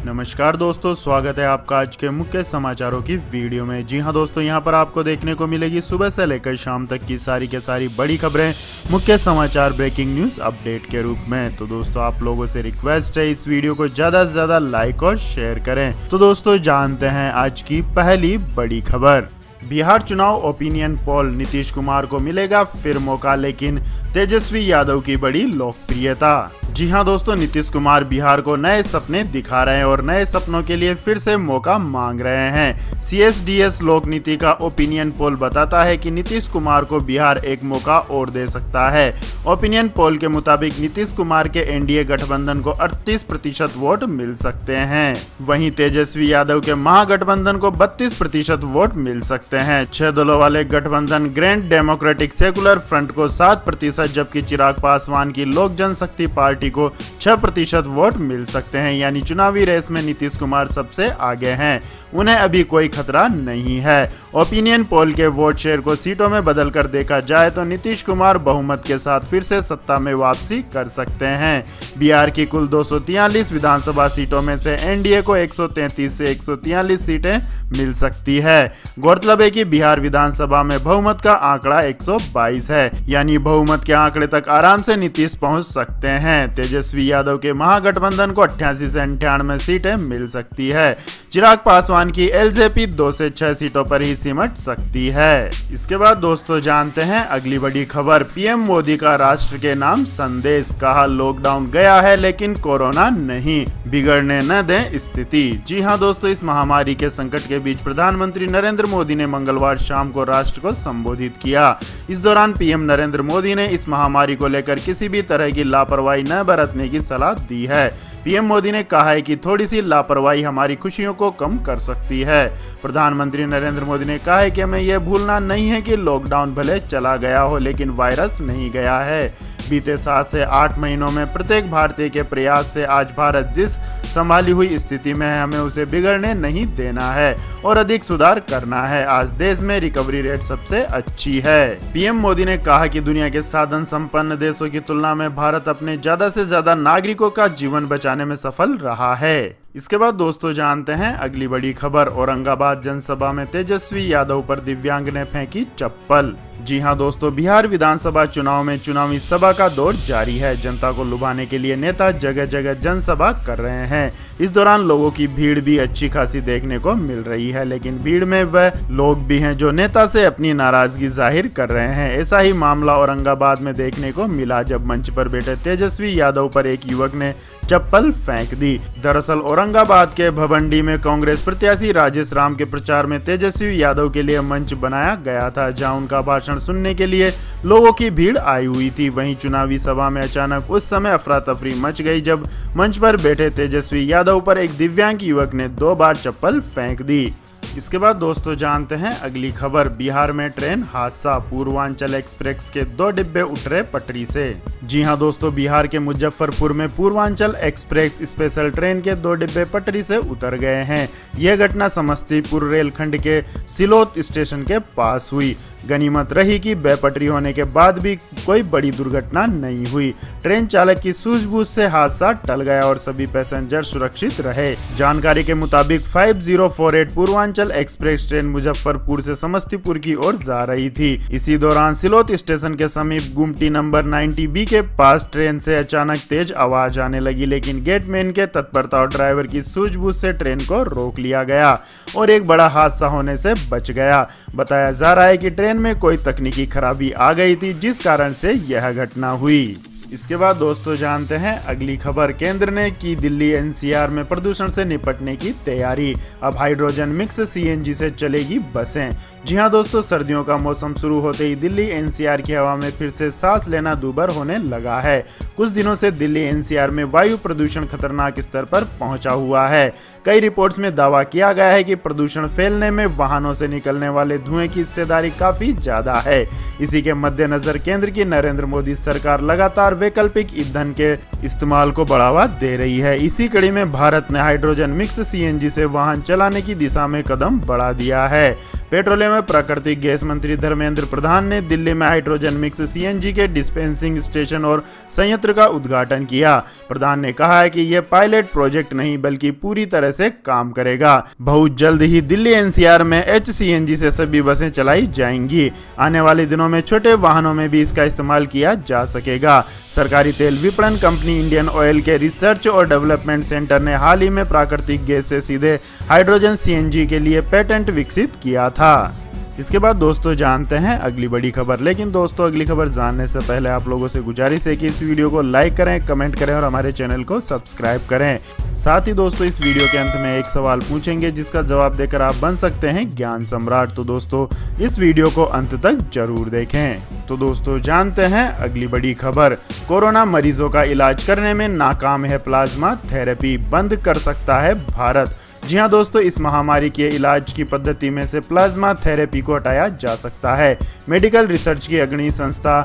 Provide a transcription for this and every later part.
नमस्कार दोस्तों, स्वागत है आपका आज के मुख्य समाचारों की वीडियो में। जी हां दोस्तों, यहां पर आपको देखने को मिलेगी सुबह से लेकर शाम तक की सारी के सारी बड़ी खबरें, मुख्य समाचार, ब्रेकिंग न्यूज अपडेट के रूप में। तो दोस्तों आप लोगों से रिक्वेस्ट है इस वीडियो को ज्यादा से ज्यादा लाइक और शेयर करें। तो दोस्तों जानते हैं आज की पहली बड़ी खबर। बिहार चुनाव ओपिनियन पोल, नीतीश कुमार को मिलेगा फिर मौका, लेकिन तेजस्वी यादव की बड़ी लोकप्रियता। जी हां दोस्तों, नीतीश कुमार बिहार को नए सपने दिखा रहे हैं और नए सपनों के लिए फिर से मौका मांग रहे हैं। CSDS लोक नीति का ओपिनियन पोल बताता है कि नीतीश कुमार को बिहार एक मौका और दे सकता है। ओपिनियन पोल के मुताबिक नीतीश कुमार के एनडीए गठबंधन को 38% वोट मिल सकते हैं, वहीं तेजस्वी यादव के महागठबंधन को 32% वोट मिल सकते हैं। 6 दलों वाले गठबंधन ग्रैंड डेमोक्रेटिक सेकुलर फ्रंट को 7%, जबकि चिराग पासवान की लोक जनशक्ति पार्टी को 6% वोट मिल सकते हैं। यानी चुनावी रेस में नीतीश कुमार सबसे आगे हैं, उन्हें अभी कोई खतरा नहीं है। ओपिनियन पोल के वोट शेयर को सीटों में बदलकर देखा जाए तो नीतीश कुमार बहुमत के साथ फिर से सत्ता में वापसी कर सकते हैं। बिहार की कुल 243 विधानसभा सीटों में से एनडीए को 133 से 143 सीटें मिल सकती है। गौरतलब है कि बिहार विधानसभा में बहुमत का आंकड़ा 122 है, यानी बहुमत के आंकड़े तक आराम से नीतीश पहुंच सकते हैं। तेजस्वी यादव के महागठबंधन को 88 से 98 सीटें मिल सकती है। चिराग पासवान की एलजेपी 2 से 6 सीटों पर ही सिमट सकती है। इसके बाद दोस्तों जानते हैं अगली बड़ी खबर। पीएम मोदी का राष्ट्र के नाम संदेश, कहा लॉकडाउन गया है लेकिन कोरोना नहीं, बिगड़ने न दें स्थिति। जी हां दोस्तों, इस महामारी के संकट के बीच प्रधानमंत्री नरेंद्र मोदी ने मंगलवार शाम को राष्ट्र को संबोधित किया। इस दौरान पीएम नरेंद्र मोदी ने इस महामारी को लेकर किसी भी तरह की लापरवाही न बरतने की सलाह दी है। पीएम मोदी ने कहा है कि थोड़ी सी लापरवाही हमारी खुशियों को कम कर सकती है। प्रधानमंत्री नरेंद्र मोदी ने कहा है कि हमें यह भूलना नहीं है कि लॉकडाउन भले चला गया हो लेकिन वायरस नहीं गया है। बीते 7 से 8 महीनों में प्रत्येक भारतीय के प्रयास से आज भारत जिस संभाली हुई स्थिति में है, हमें उसे बिगड़ने नहीं देना है और अधिक सुधार करना है। आज देश में रिकवरी रेट सबसे अच्छी है। पीएम मोदी ने कहा कि दुनिया के साधन संपन्न देशों की तुलना में भारत अपने ज्यादा से ज्यादा नागरिकों का जीवन बचाने में सफल रहा है। इसके बाद दोस्तों जानते हैं अगली बड़ी खबर। औरंगाबाद जनसभा में तेजस्वी यादव पर दिव्यांग ने फेंकी चप्पल। जी हां दोस्तों, बिहार विधानसभा चुनाव में चुनावी सभा का दौर जारी है। जनता को लुभाने के लिए नेता जगह जगह जनसभा कर रहे हैं। इस दौरान लोगों की भीड़ भी अच्छी खासी देखने को मिल रही है, लेकिन भीड़ में वह लोग भी हैं जो नेता से अपनी नाराजगी जाहिर कर रहे हैं। ऐसा ही मामला औरंगाबाद में देखने को मिला जब मंच पर बैठे तेजस्वी यादव पर एक युवक ने चप्पल फेंक दी। दरअसल औरंगाबाद के भवंडी में कांग्रेस प्रत्याशी राजेश राम के प्रचार में तेजस्वी यादव के लिए मंच बनाया गया था, जहां उनका भाषण सुनने के लिए लोगों की भीड़ आई हुई थी। वहीं चुनावी सभा में अचानक उस समय अफरा तफरी मच गई जब मंच पर बैठे तेजस्वी यादव पर एक दिव्यांग युवक ने 2 बार चप्पल फेंक दी। इसके बाद दोस्तों जानते हैं अगली खबर। बिहार में ट्रेन हादसा, पूर्वांचल एक्सप्रेस के 2 डिब्बे उतरे पटरी से। जी हां दोस्तों, बिहार के मुजफ्फरपुर में पूर्वांचल एक्सप्रेस स्पेशल ट्रेन के 2 डिब्बे पटरी से उतर गए हैं। यह घटना समस्तीपुर रेलखंड के सिलोत स्टेशन के पास हुई। गनीमत रही कि बेपटरी होने के बाद भी कोई बड़ी दुर्घटना नहीं हुई। ट्रेन चालक की सूझबूझ से हादसा टल गया और सभी पैसेंजर सुरक्षित रहे। जानकारी के मुताबिक 5048 पूर्वांचल एक्सप्रेस ट्रेन मुजफ्फरपुर से समस्तीपुर की ओर जा रही थी। इसी दौरान सिलोत स्टेशन के समीप गुमटी नंबर 90B के पास ट्रेन से अचानक तेज आवाज आने लगी, लेकिन गेटमैन के तत्परता और ड्राइवर की सूझबूझ से ट्रेन को रोक लिया गया और एक बड़ा हादसा होने से बच गया। बताया जा रहा है कि ट्रेन में कोई तकनीकी खराबी आ गई थी, जिस कारण से यह घटना हुई। इसके बाद दोस्तों जानते हैं अगली खबर। केंद्र ने की दिल्ली एनसीआर में प्रदूषण से निपटने की तैयारी, अब हाइड्रोजन मिक्स सीएनजी से चलेगी बसें। जी हां दोस्तों, सर्दियों का मौसम शुरू होते ही दिल्ली एनसीआर की हवा में फिर से सांस लेना दूभर होने लगा है। कुछ दिनों से दिल्ली एनसीआर में वायु प्रदूषण खतरनाक स्तर पर पहुंचा हुआ है। कई रिपोर्ट्स में दावा किया गया है कि प्रदूषण फैलने में वाहनों से निकलने वाले धुएं की हिस्सेदारी काफी ज्यादा है। इसी के मद्देनजर केंद्र की नरेंद्र मोदी सरकार लगातार वैकल्पिक ईंधन के इस्तेमाल को बढ़ावा दे रही है। इसी कड़ी में भारत ने हाइड्रोजन मिक्स सीएनजी से वाहन चलाने की दिशा में कदम बढ़ा दिया है। पेट्रोलियम एवं प्राकृतिक गैस मंत्री धर्मेंद्र प्रधान ने दिल्ली में हाइड्रोजन मिक्स सीएनजी के डिस्पेंसिंग स्टेशन और संयंत्र का उद्घाटन किया। प्रधान ने कहा है कि यह पायलट प्रोजेक्ट नहीं बल्कि पूरी तरह से काम करेगा। बहुत जल्द ही दिल्ली एनसीआर में HCNG से सभी बसें चलाई जाएंगी। आने वाले दिनों में छोटे वाहनों में भी इसका इस्तेमाल किया जा सकेगा। सरकारी तेल विपणन कंपनी इंडियन ऑयल के रिसर्च और डेवलपमेंट सेंटर ने हाल ही में प्राकृतिक गैस से सीधे हाइड्रोजन सीएनजी के लिए पेटेंट विकसित किया था। इसके बाद दोस्तों जानते हैं अगली बड़ी खबर। लेकिन दोस्तों अगली खबर जानने से पहले आप लोगों से गुजारिश है कि इस वीडियो को लाइक करें, कमेंट करें और हमारे चैनल को सब्सक्राइब करें। साथ ही दोस्तों इस वीडियो के अंत में एक सवाल पूछेंगे जिसका जवाब देकर आप बन सकते हैं ज्ञान सम्राट। तो दोस्तों इस वीडियो को अंत तक जरूर देखें। तो दोस्तों जानते हैं अगली बड़ी खबर। कोरोना मरीजों का इलाज करने में नाकाम है प्लाज्मा थेरेपी, बंद कर सकता है भारत। जी हां दोस्तों, इस महामारी के इलाज की पद्धति में से प्लाज्मा थेरेपी को हटाया जा सकता है। मेडिकल रिसर्च की अग्रणी संस्था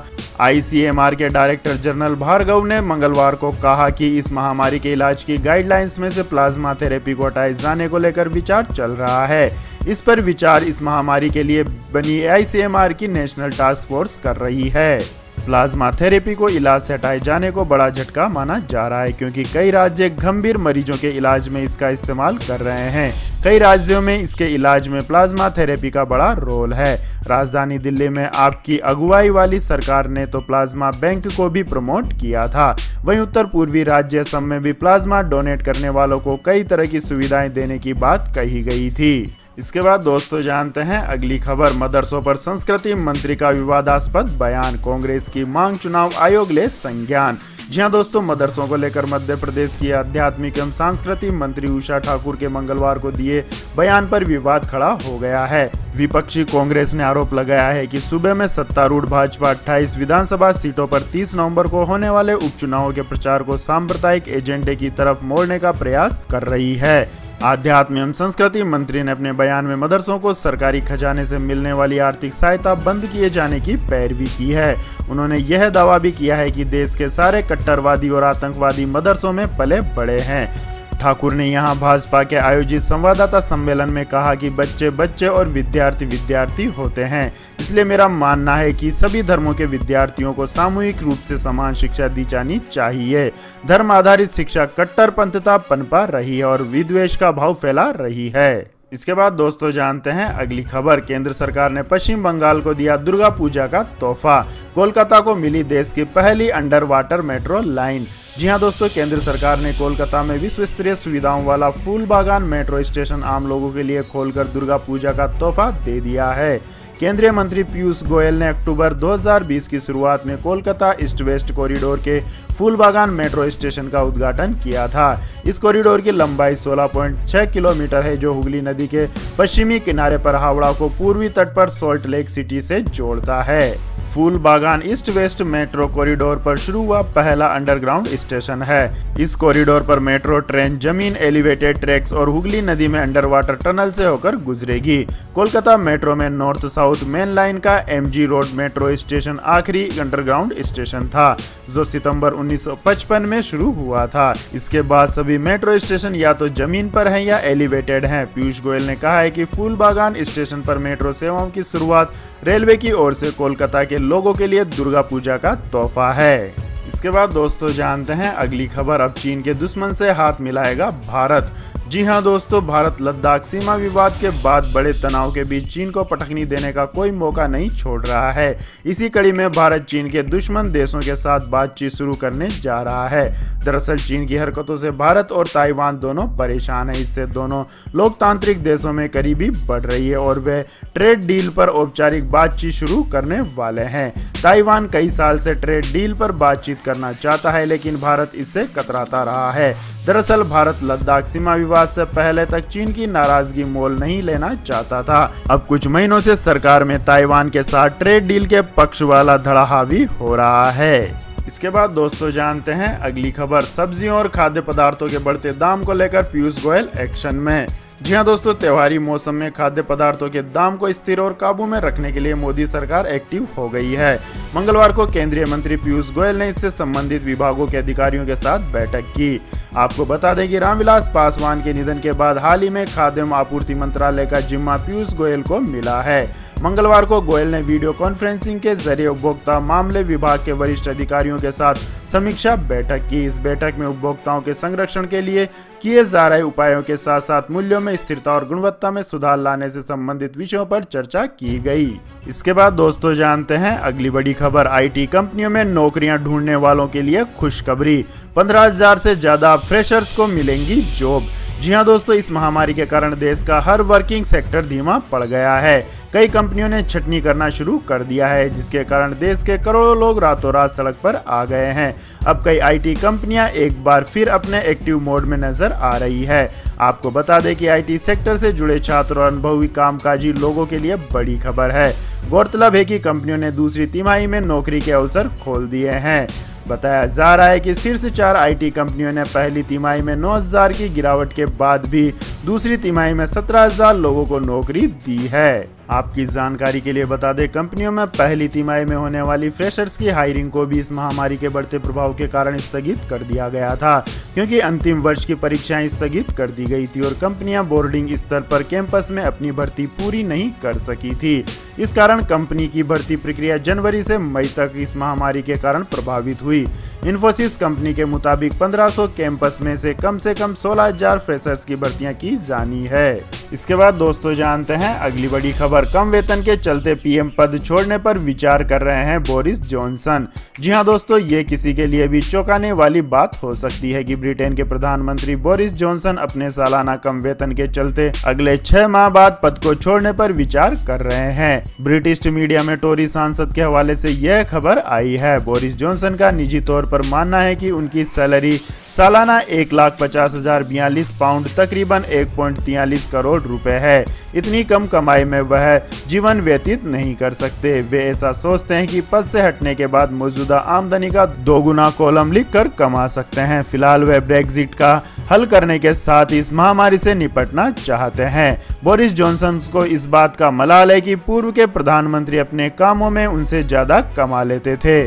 ICMR के डायरेक्टर जनरल भार्गव ने मंगलवार को कहा कि इस महामारी के इलाज की गाइडलाइंस में से प्लाज्मा थेरेपी को हटाए जाने को लेकर विचार चल रहा है। इस पर विचार इस महामारी के लिए बनी ICMR की नेशनल टास्क फोर्स कर रही है। प्लाज्मा थेरेपी को इलाज से हटाए जाने को बड़ा झटका माना जा रहा है क्योंकि कई राज्य गंभीर मरीजों के इलाज में इसका इस्तेमाल कर रहे हैं। कई राज्यों में इसके इलाज में प्लाज्मा थेरेपी का बड़ा रोल है। राजधानी दिल्ली में आपकी अगुवाई वाली सरकार ने तो प्लाज्मा बैंक को भी प्रमोट किया था। वहीं उत्तर पूर्वी राज्य असम में भी प्लाज्मा डोनेट करने वालों को कई तरह की सुविधाएं देने की बात कही गई थी। इसके बाद दोस्तों जानते हैं अगली खबर। मदरसों पर संस्कृति मंत्री का विवादास्पद बयान, कांग्रेस की मांग चुनाव आयोग ले संज्ञान। जी हां दोस्तों, मदरसों को लेकर मध्य प्रदेश की आध्यात्मिक एवं सांस्कृतिक मंत्री उषा ठाकुर के मंगलवार को दिए बयान पर विवाद खड़ा हो गया है। विपक्षी कांग्रेस ने आरोप लगाया है कि सूबे में सत्तारूढ़ भाजपा 28 विधानसभा सीटों पर 30 नवंबर को होने वाले उपचुनावों के प्रचार को सांप्रदायिक एजेंडे की तरफ मोड़ने का प्रयास कर रही है। आध्यात्म एवं संस्कृति मंत्री ने अपने बयान में मदरसों को सरकारी खजाने से मिलने वाली आर्थिक सहायता बंद किए जाने की पैरवी की है। उन्होंने यह दावा भी किया है कि देश के सारे कट्टरवादी और आतंकवादी मदरसों में पले बड़े हैं। ठाकुर ने यहां भाजपा के आयोजित संवाददाता सम्मेलन में कहा कि बच्चे बच्चे और विद्यार्थी विद्यार्थी होते हैं, इसलिए मेरा मानना है कि सभी धर्मों के विद्यार्थियों को सामूहिक रूप से समान शिक्षा दी जानी चाहिए। धर्म आधारित शिक्षा कट्टरपंथता पनपा रही है और विद्वेष का भाव फैला रही है। इसके बाद दोस्तों जानते हैं अगली खबर। केंद्र सरकार ने पश्चिम बंगाल को दिया दुर्गा पूजा का तोहफा, कोलकाता को मिली देश की पहली अंडर वाटर मेट्रो लाइन। जी हां दोस्तों, केंद्र सरकार ने कोलकाता में विश्व स्तरीय सुविधाओं वाला फूल बागान मेट्रो स्टेशन आम लोगों के लिए खोलकर दुर्गा पूजा का तोहफा दे दिया है। केंद्रीय मंत्री पीयूष गोयल ने अक्टूबर 2020 की शुरुआत में कोलकाता ईस्ट वेस्ट कॉरिडोर के फूलबागान मेट्रो स्टेशन का उद्घाटन किया था। इस कॉरिडोर की लंबाई 16.6 किलोमीटर है जो हुगली नदी के पश्चिमी किनारे पर हावड़ा को पूर्वी तट पर सॉल्ट लेक सिटी से जोड़ता है। Phoolbagan east west metro corridor पर शुरू हुआ पहला अंडरग्राउंड स्टेशन है। इस कॉरिडोर पर मेट्रो ट्रेन जमीन, एलिवेटेड ट्रैक्स और हुगली नदी में अंडर वाटर टनल से होकर गुजरेगी। कोलकाता मेट्रो में नॉर्थ साउथ मेन लाइन का MG रोड मेट्रो स्टेशन आखिरी अंडरग्राउंड स्टेशन था जो सितंबर 1955 में शुरू हुआ था। इसके बाद सभी मेट्रो स्टेशन या तो जमीन पर हैं या एलिवेटेड हैं। पीयूष गोयल ने कहा है कि फूलबागान स्टेशन पर मेट्रो सेवाओं की शुरुआत रेलवे की ओर से कोलकाता के लोगों के लिए दुर्गा पूजा का तोहफा है। इसके बाद दोस्तों जानते हैं अगली खबर। अब चीन के दुश्मन से हाथ मिलाएगा भारत। जी हां दोस्तों, भारत लद्दाख सीमा विवाद के बाद बड़े तनाव के बीच चीन को पटखनी देने का कोई मौका नहीं छोड़ रहा है। इसी कड़ी में भारत चीन के दुश्मन देशों के साथ बातचीत शुरू करने जा रहा है। दरअसल चीन की हरकतों से भारत और ताइवान दोनों परेशान है। इससे दोनों लोकतांत्रिक देशों में करीबी बढ़ रही है और वे ट्रेड डील पर औपचारिक बातचीत शुरू करने वाले हैं। ताइवान कई साल से ट्रेड डील पर बातचीत करना चाहता है लेकिन भारत इससे कतराता रहा है। दरअसल भारत लद्दाख सीमा विवाद से पहले तक चीन की नाराजगी मोल नहीं लेना चाहता था। अब कुछ महीनों से सरकार में ताइवान के साथ ट्रेड डील के पक्ष वाला धड़ा हावी हो रहा है। इसके बाद दोस्तों जानते हैं अगली खबर। सब्जियों और खाद्य पदार्थों के बढ़ते दाम को लेकर पीयूष गोयल एक्शन में। जी हाँ दोस्तों, त्योहारी मौसम में खाद्य पदार्थों के दाम को स्थिर और काबू में रखने के लिए मोदी सरकार एक्टिव हो गई है। मंगलवार को केंद्रीय मंत्री पीयूष गोयल ने इससे संबंधित विभागों के अधिकारियों के साथ बैठक की। आपको बता दें कि रामविलास पासवान के निधन के बाद हाल ही में खाद्य एवं आपूर्ति मंत्रालय का जिम्मा पीयूष गोयल को मिला है। मंगलवार को गोयल ने वीडियो कॉन्फ्रेंसिंग के जरिए उपभोक्ता मामले विभाग के वरिष्ठ अधिकारियों के साथ समीक्षा बैठक की। इस बैठक में उपभोक्ताओं के संरक्षण के लिए किए जा रहे उपायों के साथ साथ मूल्यों में स्थिरता और गुणवत्ता में सुधार लाने से संबंधित विषयों पर चर्चा की गई। इसके बाद दोस्तों जानते हैं अगली बड़ी खबर। आईटी कंपनियों में नौकरियां ढूंढने वालों के लिए खुशखबरी, 15,000 से ज्यादा फ्रेशर्स को मिलेंगी जॉब। जी हाँ दोस्तों, इस महामारी के कारण देश का हर वर्किंग सेक्टर धीमा पड़ गया है। कई कंपनियों ने छटनी करना शुरू कर दिया है, जिसके कारण देश के करोड़ों लोग रातों रात सड़क पर आ गए हैं। अब कई आईटी कंपनियां एक बार फिर अपने एक्टिव मोड में नजर आ रही है। आपको बता दें कि आईटी सेक्टर से जुड़े छात्र और अनुभवी कामकाजी लोगों के लिए बड़ी खबर है। गौरतलब है कि कंपनियों ने दूसरी तिमाही में नौकरी के अवसर खोल दिए हैं। बताया जा रहा है कि शीर्ष 4 आईटी कंपनियों ने पहली तिमाही में 9,000 की गिरावट के बाद भी दूसरी तिमाही में 17,000 लोगों को नौकरी दी है। आपकी जानकारी के लिए बता दें, कंपनियों में पहली तिमाही में होने वाली फ्रेशर्स की हायरिंग को भी इस महामारी के बढ़ते प्रभाव के कारण स्थगित कर दिया गया था, क्योंकि अंतिम वर्ष की परीक्षाएं स्थगित कर दी गई थी और कंपनियां बोर्डिंग स्तर पर कैंपस में अपनी भर्ती पूरी नहीं कर सकी थी। इस कारण कंपनी की भर्ती प्रक्रिया जनवरी से मई तक इस महामारी के कारण प्रभावित हुई। इन्फोसिस कंपनी के मुताबिक 1500 कैंपस में से कम 16,000 फ्रेशर्स की भर्तियां की जानी है। इसके बाद दोस्तों जानते हैं अगली बड़ी खबर। कम वेतन के चलते पीएम पद छोड़ने पर विचार कर रहे हैं बोरिस जॉनसन। जी हां दोस्तों, ये किसी के लिए भी चौंकाने वाली बात हो सकती है कि ब्रिटेन के प्रधानमंत्री बोरिस जॉनसन अपने सालाना कम वेतन के चलते अगले 6 माह बाद पद को छोड़ने पर विचार कर रहे हैं। ब्रिटिश मीडिया में टोरी सांसद के हवाले से यह खबर आई है। बोरिस जॉनसन का निजी तौर पर मानना है कि उनकी सैलरी सालाना 1,50,042 पाउंड तकरीबन 1.43 करोड़ रुपए है। इतनी कम कमाई में वह जीवन व्यतीत नहीं कर सकते। वे ऐसा सोचते हैं कि पद से हटने के बाद मौजूदा आमदनी का 2 गुना कॉलम लिखकर कमा सकते हैं। फिलहाल वे ब्रेक्जिट का हल करने के साथ इस महामारी से निपटना चाहते हैं। बोरिस जॉनसन को इस बात का मलाल है कि पूर्व के प्रधानमंत्री अपने कामों में उनसे ज्यादा कमा लेते थे।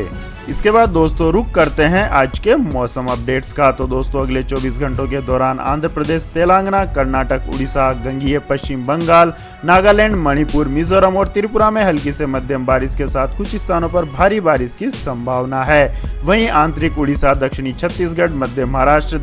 इसके बाद दोस्तों रुक करते हैं आज के मौसम अपडेट्स का। तो दोस्तों अगले 24 घंटों के दौरान आंध्र प्रदेश, तेलंगाना, कर्नाटक, उड़ीसा, गंगेय पश्चिम बंगाल, नागालैंड, मणिपुर, मिजोरम और त्रिपुरा में हल्की से मध्यम बारिश के साथ कुछ स्थानों पर भारी बारिश की संभावना है। वहीं आंतरिक उड़ीसा, दक्षिणी छत्तीसगढ़, मध्य महाराष्ट्र,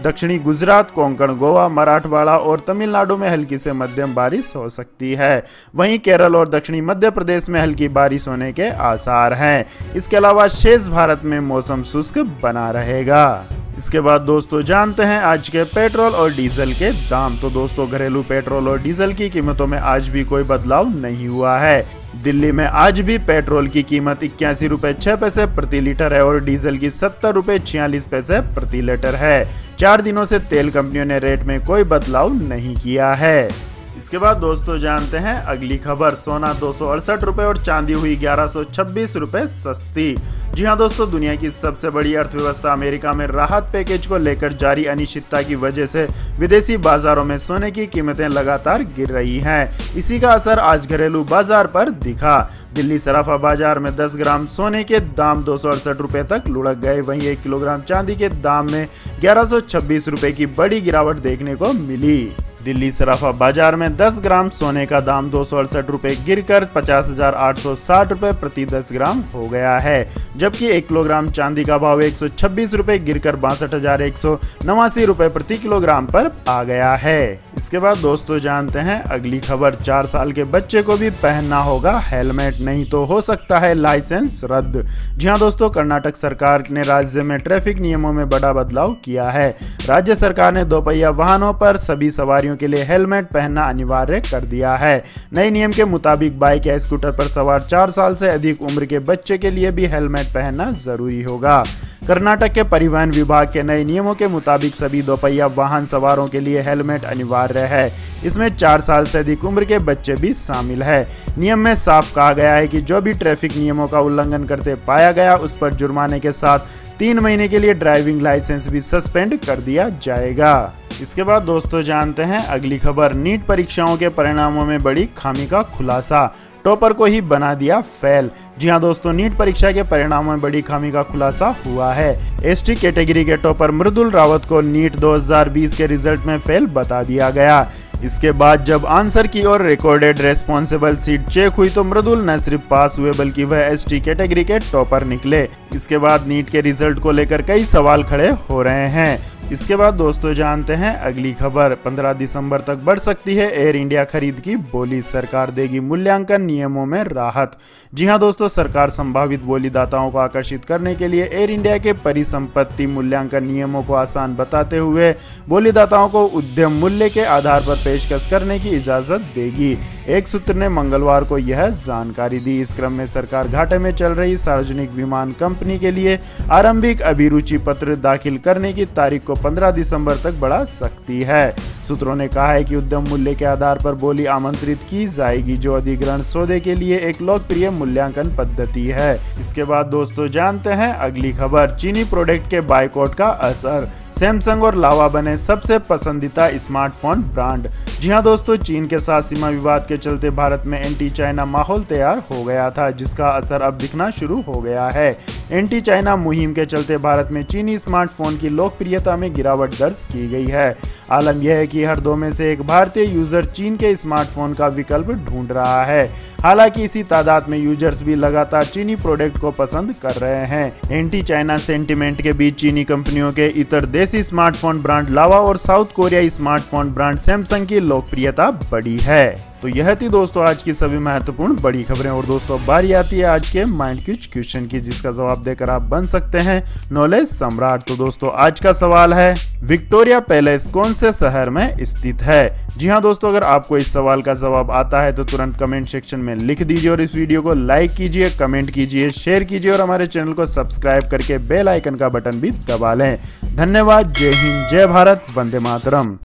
दक्षिणी गुजरात, कोंकण, गोवा, मराठवाड़ा और तमिलनाडु में हल्की से मध्यम बारिश हो सकती है। वहीं केरल और दक्षिणी मध्य प्रदेश में हल्की बारिश होने के आसार हैं। इसके अलावा शेष भारत में मौसम शुष्क बना रहेगा। इसके बाद दोस्तों जानते हैं आज के पेट्रोल और डीजल के दाम। तो दोस्तों घरेलू पेट्रोल और डीजल की कीमतों में आज भी कोई बदलाव नहीं हुआ है। दिल्ली में आज भी पेट्रोल की कीमत 81 रुपए 6 पैसे प्रति लीटर है और डीजल की 70 रुपए 46 पैसे प्रति लीटर है। 4 दिनों से तेल कंपनियों ने रेट में कोई बदलाव नहीं किया है। इसके बाद दोस्तों जानते हैं अगली खबर। सोना 268 रुपए और चांदी हुई 1126 रुपए सस्ती। जी हां दोस्तों, दुनिया की सबसे बड़ी अर्थव्यवस्था अमेरिका में राहत पैकेज को लेकर जारी अनिश्चितता की वजह से विदेशी बाजारों में सोने की कीमतें लगातार गिर रही हैं। इसी का असर आज घरेलू बाजार पर दिखा। दिल्ली सराफा बाजार में 10 ग्राम सोने के दाम 268 रुपए तक लुढ़क गए। वहीं 1 किलोग्राम चांदी के दाम में 1126 रुपए की बड़ी गिरावट देखने को मिली। दिल्ली सराफा बाजार में 10 ग्राम सोने का दाम 268 रुपए गिरकर 50,860 रुपए प्रति 10 ग्राम हो गया है, जबकि 1 किलोग्राम चांदी का भाव 126 रुपए गिरकर 62,189 रुपए प्रति किलोग्राम पर आ गया है। इसके बाद दोस्तों जानते हैं अगली खबर। 4 साल के बच्चे को भी पहनना होगा हेलमेट, नहीं तो हो सकता है लाइसेंस रद्द। जी हाँ दोस्तों, कर्नाटक सरकार ने राज्य में ट्रैफिक नियमों में बड़ा बदलाव किया है। राज्य सरकार ने 2 पहिया वाहनों पर सभी सवारियों के लिए हेलमेट पहनना अनिवार्य कर दिया है। नए नियम के मुताबिक बाइक या स्कूटर पर सवार 4 साल से अधिक उम्र के बच्चे के लिए भी हेलमेट पहनना जरूरी होगा। कर्नाटक के परिवहन विभाग के नए नियमों के मुताबिक सभी 2 पहिया वाहन सवारों के लिए हेलमेट अनिवार्य है। इसमें 4 साल से अधिक उम्र के बच्चे भी शामिल है। नियम में साफ कहा गया है कि जो भी ट्रैफिक नियमों का उल्लंघन करते पाया गया उस पर जुर्माने के साथ 3 महीने के लिए ड्राइविंग लाइसेंस भी सस्पेंड कर दिया जाएगा। इसके बाद दोस्तों जानते हैं अगली खबर, नीट परीक्षाओं के परिणामों में बड़ी खामी का खुलासा, टॉपर को ही बना दिया फेल। जी हां दोस्तों, नीट परीक्षा के परिणामों में बड़ी खामी का खुलासा हुआ है। एसटी कैटेगरी के टॉपर मृदुल रावत को नीट 2020 के रिजल्ट में फेल बता दिया गया। इसके बाद जब आंसर की और रिकॉर्डेड रेस्पॉन्सिबल सीट चेक हुई तो मृदुल न सिर्फ पास हुए बल्कि वह एसटी कैटेगरी के टॉपर निकले। इसके बाद नीट के रिजल्ट को लेकर कई सवाल खड़े हो रहे हैं। इसके बाद दोस्तों जानते हैं अगली खबर, 15 दिसंबर तक बढ़ सकती है एयर इंडिया खरीद की बोली, सरकार देगी मूल्यांकन नियमों में राहत। जी हां दोस्तों, सरकार संभावित बोलीदाताओं को आकर्षित करने के लिए एयर इंडिया के परिसंपत्ति मूल्यांकन नियमों को आसान बताते हुए बोलीदाताओं को उद्यम मूल्य के आधार पर पेशकश करने की इजाजत देगी। एक सूत्र ने मंगलवार को यह जानकारी दी। इस क्रम में सरकार घाटे में चल रही सार्वजनिक विमान कंपनी के लिए आरंभिक अभिरुचि पत्र दाखिल करने की तारीख को 15 दिसंबर तक बढ़ा सकती है। सूत्रों ने कहा है कि उद्यम मूल्य के आधार पर बोली आमंत्रित की जाएगी, जो अधिग्रहण सौदे के लिए एक लोकप्रिय मूल्यांकन पद्धति है। इसके बाद दोस्तों जानते हैं अगली खबर, चीनी प्रोडक्ट के बायकॉट का असर, सैमसंग और लावा बने सबसे पसंदीदा स्मार्टफोन ब्रांड। जी हां दोस्तों, चीन के साथ सीमा विवाद के चलते भारत में एंटी चाइना माहौल तैयार हो गया था, जिसका असर अब दिखना शुरू हो गया है। एंटी चाइना मुहिम के चलते भारत में चीनी स्मार्टफोन की लोकप्रियता में गिरावट दर्ज की गई है। आलम यह है कि हर 2 में से एक भारतीय यूजर चीन के स्मार्टफोन का विकल्प ढूंढ रहा है। हालांकि इसी तादाद में यूजर्स भी लगातार चीनी प्रोडक्ट को पसंद कर रहे हैं। एंटी चाइना सेंटीमेंट के बीच चीनी कंपनियों के इतर देसी स्मार्टफोन ब्रांड लावा और साउथ कोरियाई स्मार्टफोन ब्रांड सैमसंग की लोकप्रियता बढ़ी है। तो यह थी दोस्तों आज की सभी महत्वपूर्ण बड़ी खबरें। और दोस्तों बारी आती है आज के माइंड क्यूज क्वेश्चन की, जिसका जवाब देकर आप बन सकते हैं नॉलेज सम्राट। तो दोस्तों आज का सवाल है, विक्टोरिया पैलेस कौन से शहर में स्थित है? जी हां दोस्तों, अगर आपको इस सवाल का जवाब आता है तो तुरंत कमेंट सेक्शन में लिख दीजिए और इस वीडियो को लाइक कीजिए, कमेंट कीजिए, शेयर कीजिए और हमारे चैनल को सब्सक्राइब करके बेल आइकन का बटन भी दबा लें। धन्यवाद। जय हिंद, जय भारत, वंदे मातरम।